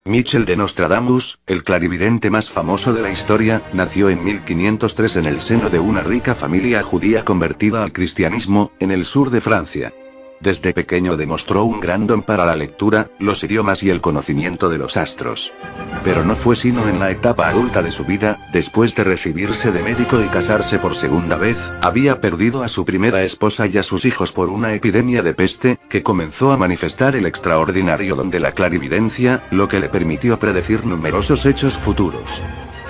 Michel de Nostradamus, el clarividente más famoso de la historia, nació en 1503 en el seno de una rica familia judía convertida al cristianismo, en el sur de Francia. Desde pequeño demostró un gran don para la lectura, los idiomas y el conocimiento de los astros. Pero no fue sino en la etapa adulta de su vida, después de recibirse de médico y casarse por segunda vez, había perdido a su primera esposa y a sus hijos por una epidemia de peste, que comenzó a manifestar el extraordinario don de la clarividencia, lo que le permitió predecir numerosos hechos futuros.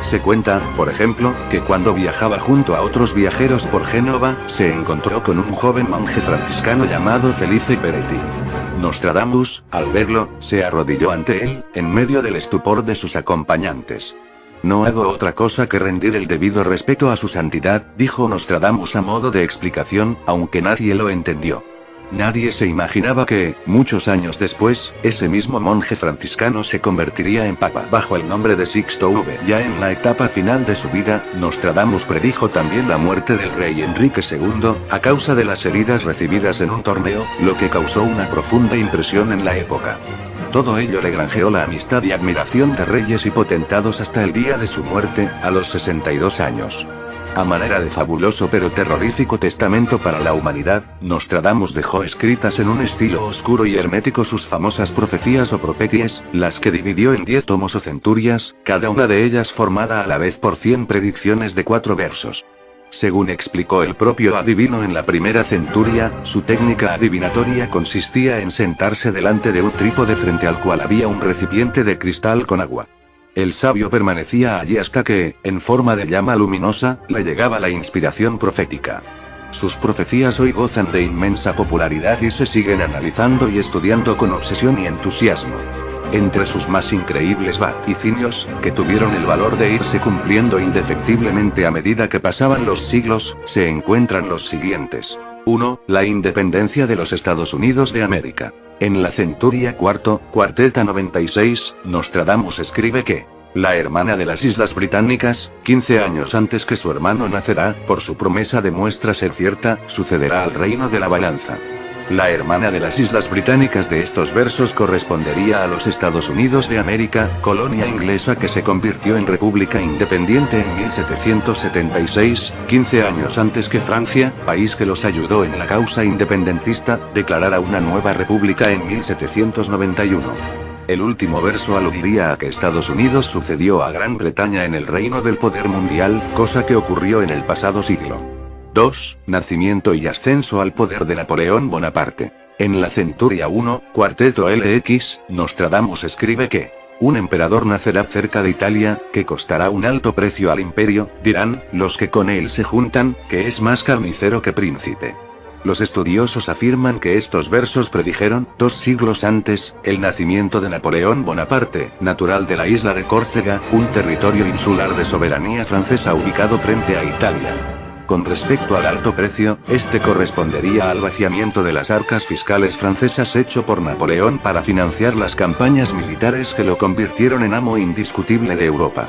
Se cuenta, por ejemplo, que cuando viajaba junto a otros viajeros por Génova, se encontró con un joven monje franciscano llamado Felice Peretti. Nostradamus, al verlo, se arrodilló ante él, en medio del estupor de sus acompañantes. No hago otra cosa que rendir el debido respeto a su santidad, dijo Nostradamus a modo de explicación, aunque nadie lo entendió. Nadie se imaginaba que, muchos años después, ese mismo monje franciscano se convertiría en papa bajo el nombre de Sixto V. Ya en la etapa final de su vida, Nostradamus predijo también la muerte del rey Enrique II, a causa de las heridas recibidas en un torneo, lo que causó una profunda impresión en la época. Todo ello le granjeó la amistad y admiración de reyes y potentados hasta el día de su muerte, a los 62 años. A manera de fabuloso pero terrorífico testamento para la humanidad, Nostradamus dejó escritas en un estilo oscuro y hermético sus famosas profecías o profeties, las que dividió en 10 tomos o centurias, cada una de ellas formada a la vez por 100 predicciones de 4 versos. Según explicó el propio adivino en la primera centuria, su técnica adivinatoria consistía en sentarse delante de un trípode frente al cual había un recipiente de cristal con agua. El sabio permanecía allí hasta que, en forma de llama luminosa, le llegaba la inspiración profética. Sus profecías hoy gozan de inmensa popularidad y se siguen analizando y estudiando con obsesión y entusiasmo. Entre sus más increíbles vaticinios, que tuvieron el valor de irse cumpliendo indefectiblemente a medida que pasaban los siglos, se encuentran los siguientes. 1. La independencia de los Estados Unidos de América. En la centuria cuarteta 96, Nostradamus escribe que la hermana de las Islas Británicas, 15 años antes que su hermano nacerá, por su promesa demuestra ser cierta, sucederá al reino de la balanza. La hermana de las Islas Británicas de estos versos correspondería a los Estados Unidos de América, colonia inglesa que se convirtió en república independiente en 1776, 15 años antes que Francia, país que los ayudó en la causa independentista, declarara una nueva república en 1791. El último verso aludiría a que Estados Unidos sucedió a Gran Bretaña en el reino del poder mundial, cosa que ocurrió en el pasado siglo. 2. Nacimiento y ascenso al poder de Napoleón Bonaparte. En la centuria cuarteto LX, Nostradamus escribe que un emperador nacerá cerca de Italia, que costará un alto precio al imperio, dirán los que con él se juntan, que es más carnicero que príncipe. Los estudiosos afirman que estos versos predijeron, 2 siglos antes, el nacimiento de Napoleón Bonaparte, natural de la isla de Córcega, un territorio insular de soberanía francesa ubicado frente a Italia. Con respecto al alto precio, este correspondería al vaciamiento de las arcas fiscales francesas hecho por Napoleón para financiar las campañas militares que lo convirtieron en amo indiscutible de Europa.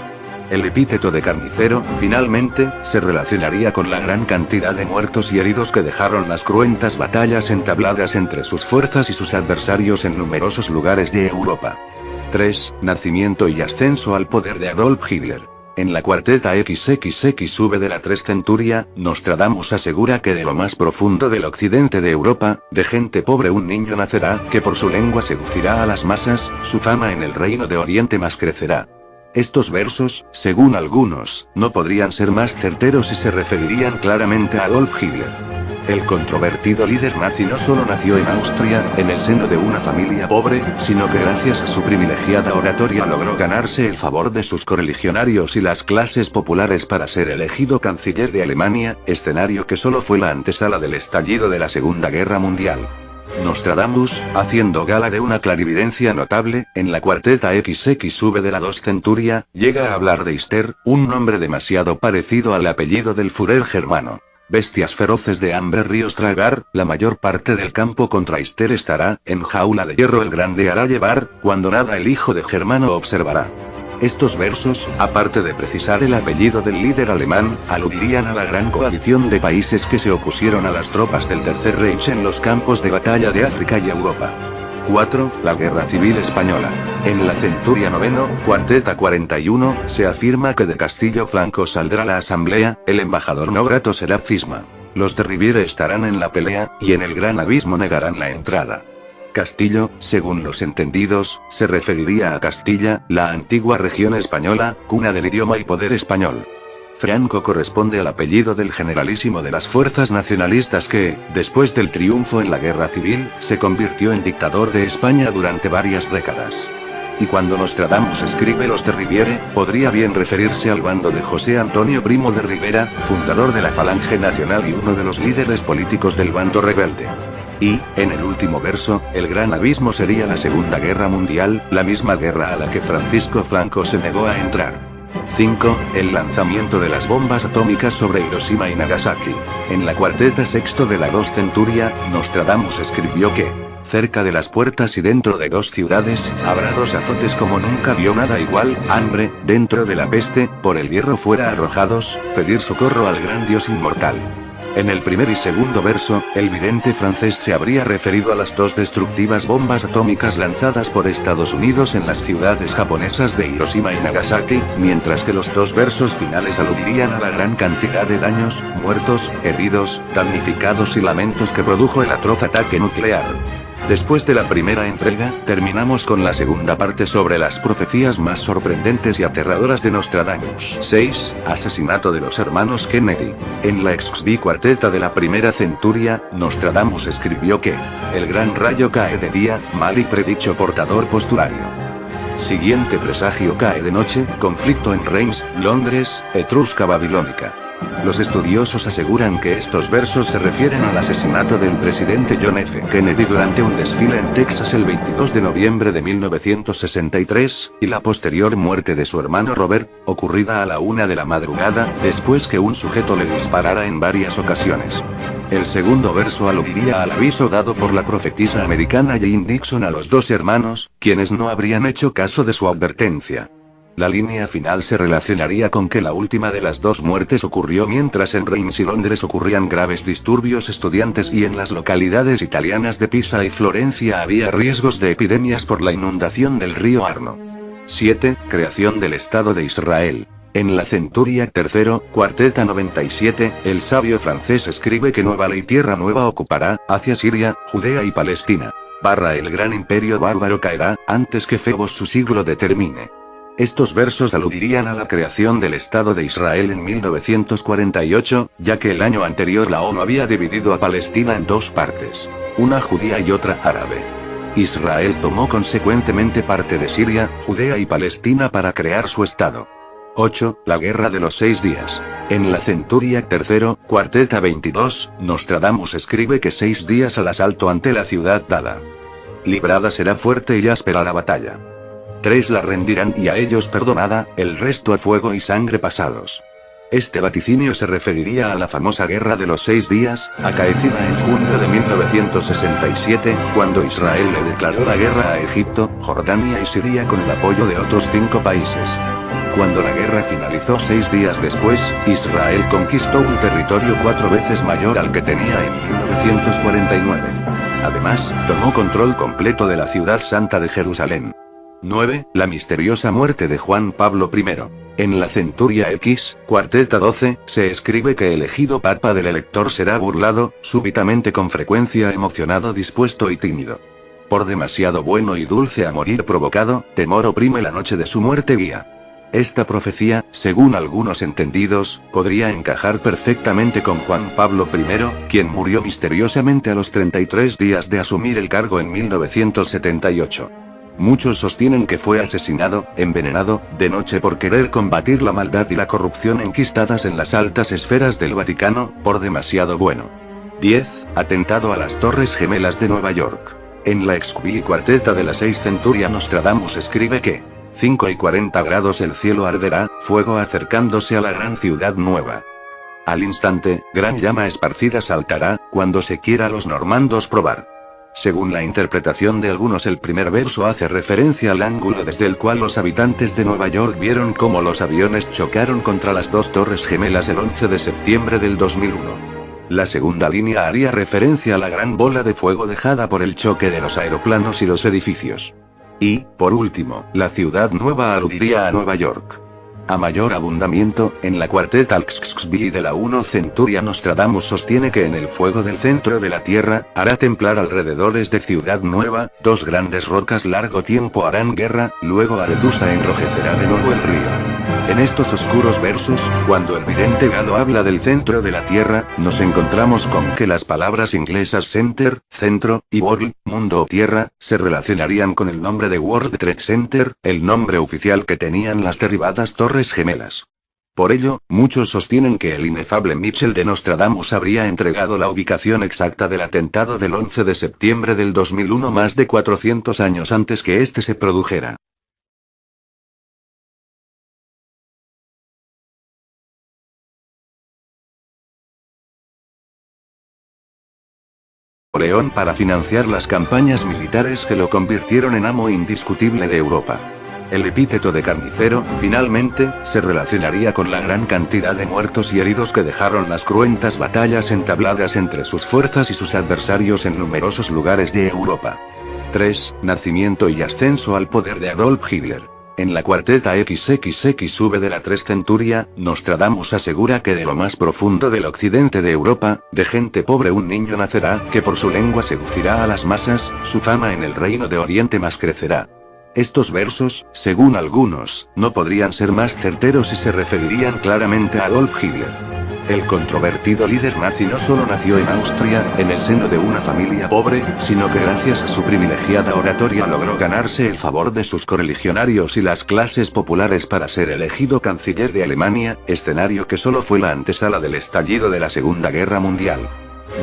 El epíteto de carnicero, finalmente, se relacionaría con la gran cantidad de muertos y heridos que dejaron las cruentas batallas entabladas entre sus fuerzas y sus adversarios en numerosos lugares de Europa. 3. Nacimiento y ascenso al poder de Adolf Hitler. En la cuarteta XXXV de la 3 centuria, Nostradamus asegura que de lo más profundo del occidente de Europa, de gente pobre un niño nacerá, que por su lengua seducirá a las masas, su fama en el reino de Oriente más crecerá. Estos versos, según algunos, no podrían ser más certeros y se referirían claramente a Adolf Hitler. El controvertido líder nazi no solo nació en Austria, en el seno de una familia pobre, sino que gracias a su privilegiada oratoria logró ganarse el favor de sus correligionarios y las clases populares para ser elegido canciller de Alemania, escenario que solo fue la antesala del estallido de la Segunda Guerra Mundial. Nostradamus, haciendo gala de una clarividencia notable, en la cuarteta XXV de la 2 centuria, llega a hablar de Hister, un nombre demasiado parecido al apellido del Führer germano. Bestias feroces de hambre ríos tragar, la mayor parte del campo contra Hister estará, en jaula de hierro el grande hará llevar, cuando nada el hijo de Germano observará. Estos versos, aparte de precisar el apellido del líder alemán, aludirían a la gran coalición de países que se opusieron a las tropas del Tercer Reich en los campos de batalla de África y Europa. 4. La Guerra Civil Española. En la centuria noveno, cuarteta 41, se afirma que de Castillo Flanco saldrá la asamblea, el embajador no grato será Cisma. Los de Riviere estarán en la pelea, y en el gran abismo negarán la entrada. Castillo, según los entendidos, se referiría a Castilla, la antigua región española, cuna del idioma y poder español. Franco corresponde al apellido del generalísimo de las fuerzas nacionalistas que, después del triunfo en la guerra civil, se convirtió en dictador de España durante varias décadas. Y cuando Nostradamus escribe los de Riviere, podría bien referirse al bando de José Antonio Primo de Rivera, fundador de la Falange Nacional y uno de los líderes políticos del bando rebelde. Y, en el último verso, el gran abismo sería la Segunda Guerra Mundial, la misma guerra a la que Francisco Franco se negó a entrar. 5. El lanzamiento de las bombas atómicas sobre Hiroshima y Nagasaki. En la cuarteta sexto de la 2 centuria, Nostradamus escribió que, cerca de las puertas y dentro de 2 ciudades, habrá 2 azotes como nunca vio nada igual, hambre, dentro de la peste, por el hierro fuera arrojados, pedir socorro al gran Dios inmortal. En el primer y segundo verso, el vidente francés se habría referido a las 2 destructivas bombas atómicas lanzadas por Estados Unidos en las ciudades japonesas de Hiroshima y Nagasaki, mientras que los 2 versos finales aludirían a la gran cantidad de daños, muertos, heridos, damnificados y lamentos que produjo el atroz ataque nuclear. Después de la primera entrega, terminamos con la segunda parte sobre las profecías más sorprendentes y aterradoras de Nostradamus. 6. Asesinato de los hermanos Kennedy. En la XV cuarteta de la primera centuria, Nostradamus escribió que, el gran rayo cae de día, mal y predicho portador postulario. Siguiente presagio cae de noche, conflicto en Reims, Londres, Etrusca babilónica. Los estudiosos aseguran que estos versos se refieren al asesinato del presidente John F. Kennedy durante un desfile en Texas el 22 de noviembre de 1963, y la posterior muerte de su hermano Robert, ocurrida a la 1 de la madrugada, después que un sujeto le disparara en varias ocasiones. El segundo verso aludiría al aviso dado por la profetisa americana Jane Dixon a los 2 hermanos, quienes no habrían hecho caso de su advertencia. La línea final se relacionaría con que la última de las 2 muertes ocurrió mientras en Reims y Londres ocurrían graves disturbios estudiantes y en las localidades italianas de Pisa y Florencia había riesgos de epidemias por la inundación del río Arno. 7. Creación del Estado de Israel. En la centuria tercero, cuarteta 97, el sabio francés escribe que nueva ley tierra nueva ocupará, hacia Siria, Judea y Palestina. El gran imperio bárbaro caerá, antes que Febos su siglo determine. Estos versos aludirían a la creación del Estado de Israel en 1948, ya que el año anterior la ONU había dividido a Palestina en 2 partes, una judía y otra árabe. Israel tomó consecuentemente parte de Siria, Judea y Palestina para crear su Estado. 8. La Guerra de los 6 días. En la centuria tercero, cuarteta 22, Nostradamus escribe que 6 días al asalto ante la ciudad dada. Librada será fuerte y áspera la batalla. 3 la rendirán y a ellos perdonada, el resto a fuego y sangre pasados. Este vaticinio se referiría a la famosa Guerra de los 6 días, acaecida en junio de 1967, cuando Israel le declaró la guerra a Egipto, Jordania y Siria con el apoyo de otros 5 países. Cuando la guerra finalizó 6 días después, Israel conquistó un territorio 4 veces mayor al que tenía en 1949. Además, tomó control completo de la ciudad santa de Jerusalén. 9. La misteriosa muerte de Juan Pablo I. En la centuria X, cuarteta 12, se escribe que el elegido papa del elector será burlado, súbitamente con frecuencia emocionado, dispuesto y tímido. Por demasiado bueno y dulce a morir provocado, temor oprime la noche de su muerte guía. Esta profecía, según algunos entendidos, podría encajar perfectamente con Juan Pablo I, quien murió misteriosamente a los 33 días de asumir el cargo en 1978. Muchos sostienen que fue asesinado, envenenado, de noche por querer combatir la maldad y la corrupción enquistadas en las altas esferas del Vaticano, por demasiado bueno. 10. Atentado a las Torres Gemelas de Nueva York. En la XV cuarteta de la 6 centuria Nostradamus escribe que, 5:40 grados el cielo arderá, fuego acercándose a la gran ciudad nueva. Al instante, gran llama esparcida saltará, cuando se quiera los normandos probar. Según la interpretación de algunos, el primer verso hace referencia al ángulo desde el cual los habitantes de Nueva York vieron cómo los aviones chocaron contra las 2 torres gemelas el 11 de septiembre del 2001. La segunda línea haría referencia a la gran bola de fuego dejada por el choque de los aeroplanos y los edificios. Y, por último, la ciudad nueva aludiría a Nueva York. A mayor abundamiento, en la cuarteta XXV de la 1 Centuria Nostradamus sostiene que en el fuego del centro de la Tierra, hará templar alrededores de Ciudad Nueva, dos grandes rocas largo tiempo harán guerra, luego Aretusa enrojecerá de nuevo el río. En estos oscuros versos, cuando el vidente Galo habla del centro de la Tierra, nos encontramos con que las palabras inglesas center, centro, y world, mundo o tierra, se relacionarían con el nombre de World Trade Center, el nombre oficial que tenían las derribadas Torres Gemelas. Por ello, muchos sostienen que el inefable Mitchell de Nostradamus habría entregado la ubicación exacta del atentado del 11 de septiembre del 2001 más de 400 años antes que este se produjera. Napoleón para financiar las campañas militares que lo convirtieron en amo indiscutible de Europa. El epíteto de carnicero, finalmente, se relacionaría con la gran cantidad de muertos y heridos que dejaron las cruentas batallas entabladas entre sus fuerzas y sus adversarios en numerosos lugares de Europa. 3. Nacimiento y ascenso al poder de Adolf Hitler. En la cuarteta XXXV de la 3 Centuria, Nostradamus asegura que de lo más profundo del occidente de Europa, de gente pobre un niño nacerá, que por su lengua seducirá a las masas, su fama en el reino de Oriente más crecerá. Estos versos, según algunos, no podrían ser más certeros y se referirían claramente a Adolf Hitler. El controvertido líder nazi no solo nació en Austria, en el seno de una familia pobre, sino que gracias a su privilegiada oratoria logró ganarse el favor de sus correligionarios y las clases populares para ser elegido canciller de Alemania, escenario que solo fue la antesala del estallido de la Segunda Guerra Mundial.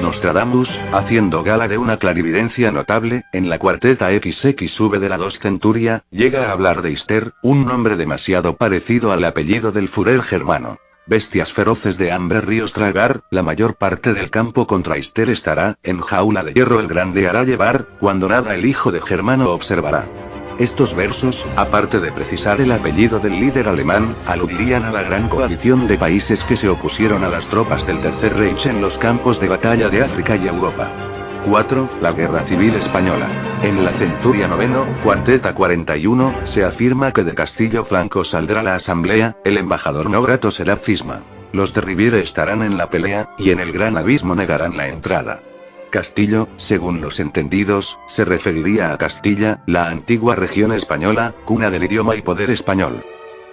Nostradamus, haciendo gala de una clarividencia notable, en la cuarteta XXV de la 2 Centuria, llega a hablar de Hister, un nombre demasiado parecido al apellido del Führer germano. Bestias feroces de hambre ríos tragar, la mayor parte del campo contra Hister estará, en jaula de hierro el grande hará llevar, cuando nada el hijo de Germano observará. Estos versos, aparte de precisar el apellido del líder alemán, aludirían a la gran coalición de países que se opusieron a las tropas del Tercer Reich en los campos de batalla de África y Europa. 4. La Guerra Civil Española. En la Centuria noveno, cuarteta 41, se afirma que de Castillo Flanco saldrá la asamblea, el embajador no grato será Fisma. Los de Riviere estarán en la pelea, y en el gran abismo negarán la entrada. Castillo, según los entendidos, se referiría a Castilla, la antigua región española, cuna del idioma y poder español.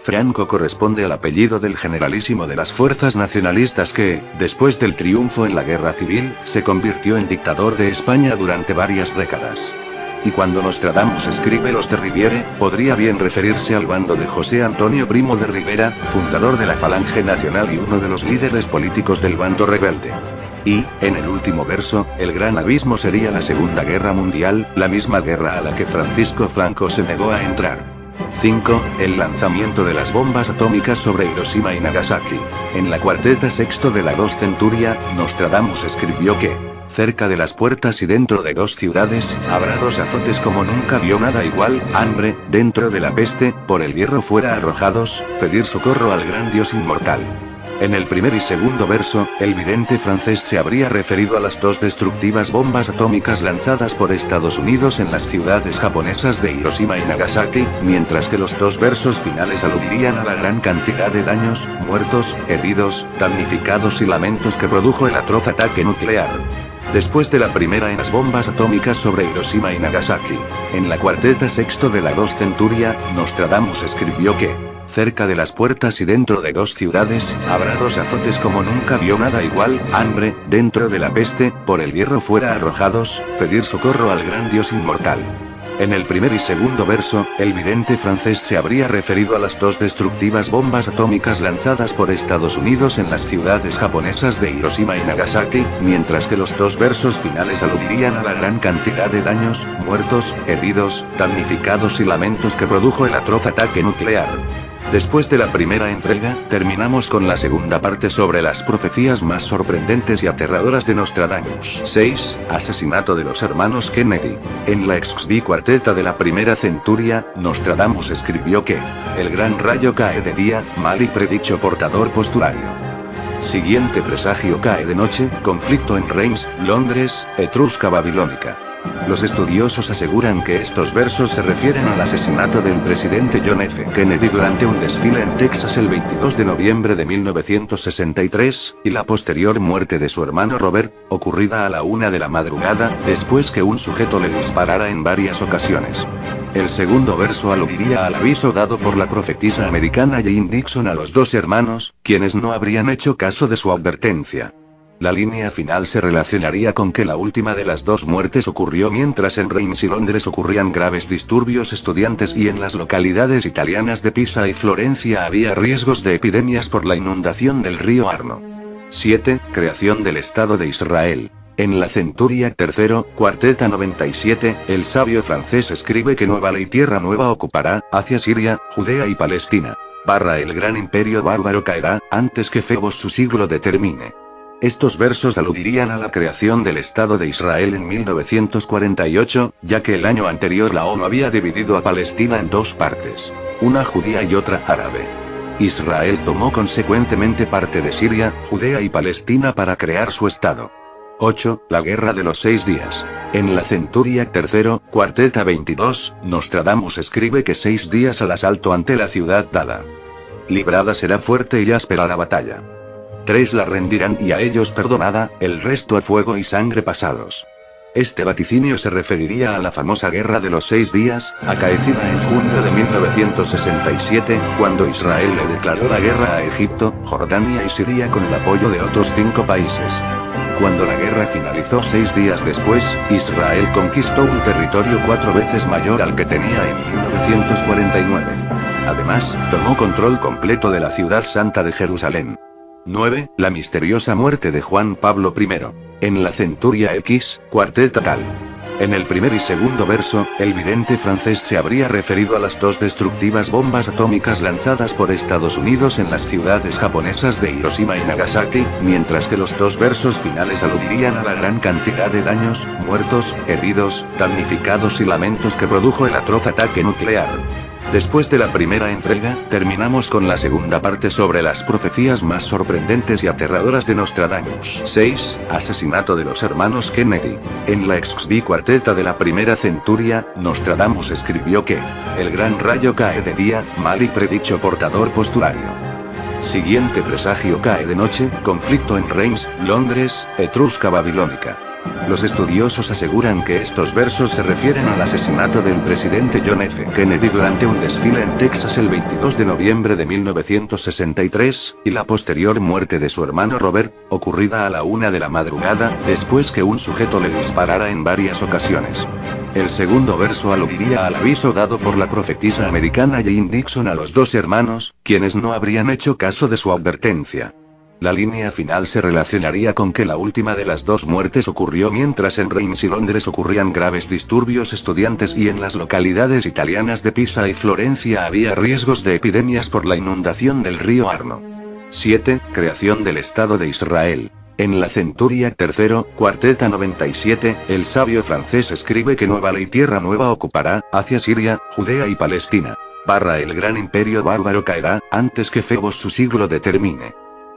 Franco corresponde al apellido del generalísimo de las fuerzas nacionalistas que, después del triunfo en la guerra civil, se convirtió en dictador de España durante varias décadas. Y cuando Nostradamus escribe los de Riviere, podría bien referirse al bando de José Antonio Primo de Rivera, fundador de la Falange Nacional y uno de los líderes políticos del bando rebelde. Y, en el último verso, el gran abismo sería la Segunda Guerra Mundial, la misma guerra a la que Francisco Franco se negó a entrar. 5. El lanzamiento de las bombas atómicas sobre Hiroshima y Nagasaki. En la cuarteta sexto de la 2 Centuria, Nostradamus escribió que, cerca de las puertas y dentro de dos ciudades, habrá dos azotes como nunca vio nada igual, hambre, dentro de la peste, por el hierro fuera arrojados, pedir socorro al gran Dios inmortal. En el primer y segundo verso, el vidente francés se habría referido a las dos destructivas bombas atómicas lanzadas por Estados Unidos en las ciudades japonesas de Hiroshima y Nagasaki, mientras que los dos versos finales aludirían a la gran cantidad de daños, muertos, heridos, damnificados y lamentos que produjo el atroz ataque nuclear. Después de la primera en las bombas atómicas sobre Hiroshima y Nagasaki, en la cuarteta sexto de la 2 Centuria, Nostradamus escribió que, cerca de las puertas y dentro de dos ciudades, habrá dos azotes como nunca vio nada igual, hambre, dentro de la peste, por el hierro fuera arrojados, pedir socorro al gran Dios inmortal. En el primer y segundo verso, el vidente francés se habría referido a las dos destructivas bombas atómicas lanzadas por Estados Unidos en las ciudades japonesas de Hiroshima y Nagasaki, mientras que los dos versos finales aludirían a la gran cantidad de daños, muertos, heridos, damnificados y lamentos que produjo el atroz ataque nuclear. Después de la primera entrega, terminamos con la segunda parte sobre las profecías más sorprendentes y aterradoras de Nostradamus. 6. Asesinato de los hermanos Kennedy. En la XXV cuarteta de la primera centuria, Nostradamus escribió que, el gran rayo cae de día, mal y predicho portador postulario. Siguiente presagio cae de noche, conflicto en Reims, Londres, Etrusca babilónica. Los estudiosos aseguran que estos versos se refieren al asesinato del presidente John F. Kennedy durante un desfile en Texas el 22 de noviembre de 1963, y la posterior muerte de su hermano Robert, ocurrida a la 1 de la madrugada, después que un sujeto le disparara en varias ocasiones. El segundo verso aludiría al aviso dado por la profetisa americana Jane Dixon a los dos hermanos, quienes no habrían hecho caso de su advertencia. La línea final se relacionaría con que la última de las dos muertes ocurrió mientras en Reims y Londres ocurrían graves disturbios estudiantes y en las localidades italianas de Pisa y Florencia había riesgos de epidemias por la inundación del río Arno. 7. Creación del Estado de Israel. En la Centuria III, cuarteta 97, el sabio francés escribe que nueva ley tierra nueva ocupará, hacia Siria, Judea y Palestina. El gran imperio bárbaro caerá, antes que Febos su siglo determine. Estos versos aludirían a la creación del Estado de Israel en 1948, ya que el año anterior la ONU había dividido a Palestina en dos partes, una judía y otra árabe. Israel tomó consecuentemente parte de Siria, Judea y Palestina para crear su Estado. 8. La Guerra de los 6 días. En la Centuria III, cuarteta 22, Nostradamus escribe que 6 días al asalto ante la ciudad dada. Librada será fuerte y áspera la batalla. 3 la rendirán y a ellos perdonada, el resto a fuego y sangre pasados. Este vaticinio se referiría a la famosa Guerra de los 6 días, acaecida en junio de 1967, cuando Israel le declaró la guerra a Egipto, Jordania y Siria con el apoyo de otros 5 países. Cuando la guerra finalizó 6 días después, Israel conquistó un territorio 4 veces mayor al que tenía en 1949. Además, tomó control completo de la ciudad santa de Jerusalén. 9. La misteriosa muerte de Juan Pablo I. En la Centuria X, cuarteta tal. En el primer y segundo verso, el vidente francés se habría referido a las dos destructivas bombas atómicas lanzadas por Estados Unidos en las ciudades japonesas de Hiroshima y Nagasaki, mientras que los dos versos finales aludirían a la gran cantidad de daños, muertos, heridos, damnificados y lamentos que produjo el atroz ataque nuclear. Después de la primera entrega, terminamos con la segunda parte sobre las profecías más sorprendentes y aterradoras de Nostradamus. 6. Asesinato de los hermanos Kennedy. En la XV cuarteta de la primera centuria, Nostradamus escribió que el gran rayo cae de día, mal y predicho portador postulario. Siguiente presagio cae de noche, conflicto en Reims, Londres, Etrusca babilónica. Los estudiosos aseguran que estos versos se refieren al asesinato del presidente John F. Kennedy durante un desfile en Texas el 22 de noviembre de 1963, y la posterior muerte de su hermano Robert, ocurrida a la 1 de la madrugada, después que un sujeto le disparara en varias ocasiones. El segundo verso aludiría al aviso dado por la profetisa americana Jane Dixon a los dos hermanos, quienes no habrían hecho caso de su advertencia. La línea final se relacionaría con que la última de las dos muertes ocurrió mientras en Reims y Londres ocurrían graves disturbios estudiantes y en las localidades italianas de Pisa y Florencia había riesgos de epidemias por la inundación del río Arno. 7. Creación del Estado de Israel. En la Centuria III, cuarteta 97, el sabio francés escribe que nueva ley tierra nueva ocupará, hacia Siria, Judea y Palestina. El gran imperio bárbaro caerá, antes que Febos su siglo determine.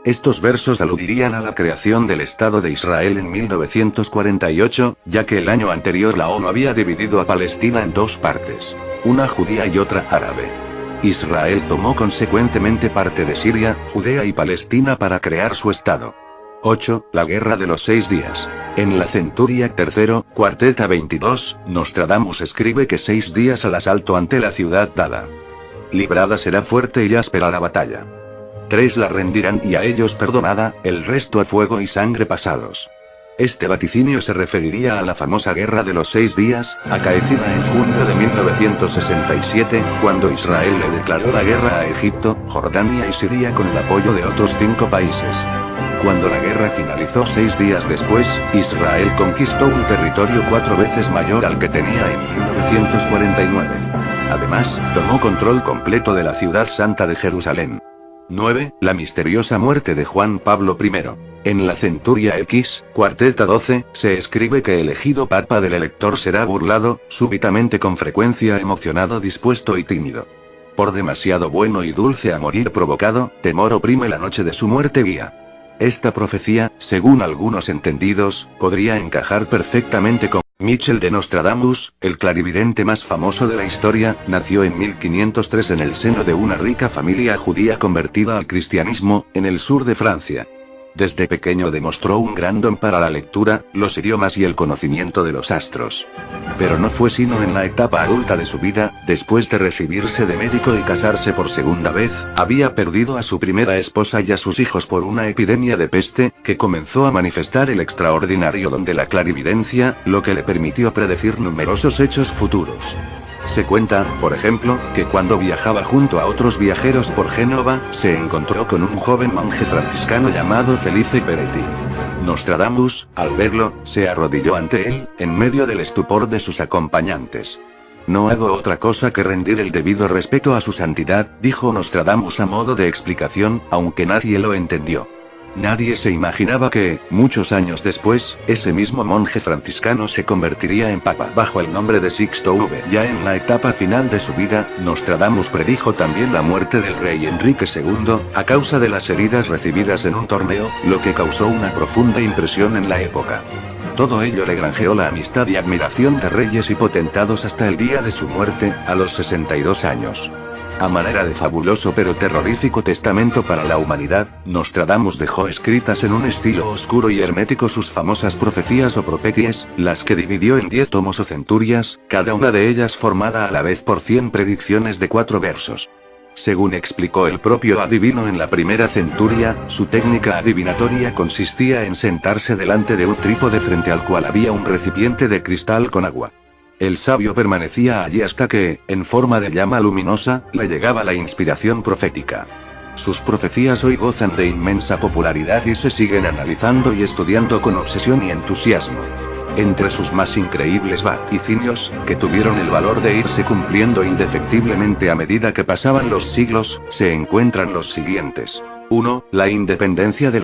Estos versos aludirían a la creación del Estado de Israel en 1948, ya que el año anterior la ONU había dividido a Palestina en dos partes, una judía y otra árabe. Israel tomó consecuentemente parte de Siria, Judea y Palestina para crear su Estado. 8. La Guerra de los 6 días. En la Centuria III, cuarteta 22, Nostradamus escribe que 6 días al asalto ante la ciudad dada. Librada será fuerte y áspera la batalla. 3 la rendirán y a ellos perdonada, el resto a fuego y sangre pasados. Este vaticinio se referiría a la famosa Guerra de los 6 días, acaecida en junio de 1967, cuando Israel le declaró la guerra a Egipto, Jordania y Siria con el apoyo de otros 5 países. Cuando la guerra finalizó 6 días después, Israel conquistó un territorio 4 veces mayor al que tenía en 1949. Además, tomó control completo de la ciudad santa de Jerusalén. 9. La misteriosa muerte de Juan Pablo I. En la Centuria X, cuarteta 12, se escribe que el elegido papa del elector será burlado, súbitamente con frecuencia emocionado, dispuesto y tímido. Por demasiado bueno y dulce a morir provocado, temor oprime la noche de su muerte guía. Esta profecía, según algunos entendidos, podría encajar perfectamente con Michel de Nostradamus, el clarividente más famoso de la historia. Nació en 1503 en el seno de una rica familia judía convertida al cristianismo, en el sur de Francia. Desde pequeño demostró un gran don para la lectura, los idiomas y el conocimiento de los astros. Pero no fue sino en la etapa adulta de su vida, después de recibirse de médico y casarse por segunda vez, había perdido a su primera esposa y a sus hijos por una epidemia de peste, que comenzó a manifestar el extraordinario don de la clarividencia, lo que le permitió predecir numerosos hechos futuros. Se cuenta, por ejemplo, que cuando viajaba junto a otros viajeros por Génova, se encontró con un joven monje franciscano llamado Felice Peretti. Nostradamus, al verlo, se arrodilló ante él, en medio del estupor de sus acompañantes. No hago otra cosa que rendir el debido respeto a su santidad, dijo Nostradamus a modo de explicación, aunque nadie lo entendió. Nadie se imaginaba que, muchos años después, ese mismo monje franciscano se convertiría en papa bajo el nombre de Sixto V. Ya en la etapa final de su vida, Nostradamus predijo también la muerte del rey Enrique II, a causa de las heridas recibidas en un torneo, lo que causó una profunda impresión en la época. Todo ello le granjeó la amistad y admiración de reyes y potentados hasta el día de su muerte, a los 62 años. A manera de fabuloso pero terrorífico testamento para la humanidad, Nostradamus dejó escritas en un estilo oscuro y hermético sus famosas profecías o profeties, las que dividió en 10 tomos o centurias, cada una de ellas formada a la vez por 100 predicciones de 4 versos. Según explicó el propio adivino en la primera centuria, su técnica adivinatoria consistía en sentarse delante de un trípode frente al cual había un recipiente de cristal con agua. El sabio permanecía allí hasta que, en forma de llama luminosa, le llegaba la inspiración profética. Sus profecías hoy gozan de inmensa popularidad y se siguen analizando y estudiando con obsesión y entusiasmo. Entre sus más increíbles vaticinios, que tuvieron el valor de irse cumpliendo indefectiblemente a medida que pasaban los siglos, se encuentran los siguientes. 1. La independencia del